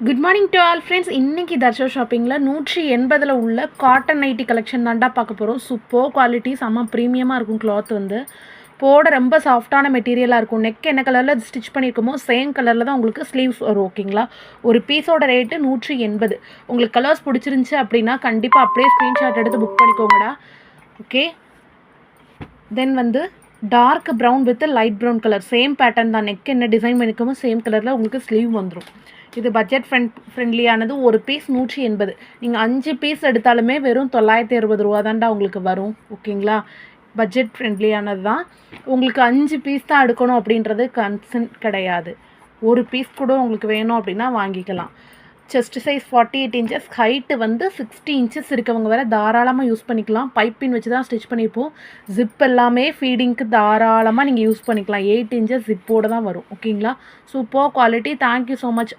Good morning to all friends. இன்றைக்கி தர்ஷோ ஷாப்பிங்கில் 180 உள்ள cotton nightie collection தாண்டா பார்க்க போகிறோம். சூப்பர் குவாலிட்டி, செம்ம ப்ரீமியமாக இருக்கும். கிளாத் வந்து போட ரொம்ப சாஃப்டான மெட்டீரியலாக இருக்கும். நெக் என்ன கலரில் ஸ்டிச் பண்ணியிருக்கோமோ சேம் கலரில் தான் உங்களுக்கு ஸ்லீவ்ஸ் வரும். ஓகேங்களா? ஒரு பீஸோட ரேட்டு 180. உங்களுக்கு கலர்ஸ் பிடிச்சிருந்துச்சி அப்படின்னா கண்டிப்பாக அப்படியே ஸ்க்ரீன்ஷாட் எடுத்து புக் பண்ணிக்கோங்கடா. ஓகே, தென் வந்து dark brown with light brown colour, same pattern தான். நெக் என்ன டிசைன் பண்ணிக்கோமோ சேம் கலரில் உங்களுக்கு ஸ்லீவ் வந்துடும். இது பட்ஜெட் ஃப்ரெண்ட்லியானது. ஒரு பீஸ் 180. நீங்கள் 5 பீஸ் எடுத்தாலுமே வெறும் 960 ரூபா தான்டா உங்களுக்கு வரும். ஓகேங்களா? பட்ஜெட் ஃப்ரெண்ட்லியானது தான். உங்களுக்கு 5 பீஸ் தான் எடுக்கணும் அப்படின்றது கன்சர்ன் கிடையாது. ஒரு பீஸ் கூட உங்களுக்கு வேணும் அப்படின்னா வாங்கிக்கலாம். செஸ்ட் சைஸ் 48 இன்ச்சஸ், ஹைட்டு வந்து 60 இன்ச்சஸ் இருக்கவங்க வேறு தாராளமாக யூஸ் பண்ணிக்கலாம். பைப்பின் வச்சு தான் ஸ்டிச் பண்ணியிருப்போம். ஜிப் எல்லாமே ஃபீடிங்க்கு தாராளமாக நீங்கள் யூஸ் பண்ணிக்கலாம். 8 இன்ச்சஸ் ஜிப்போடு தான் வரும். ஓகேங்களா? Super quality. Thank you so much.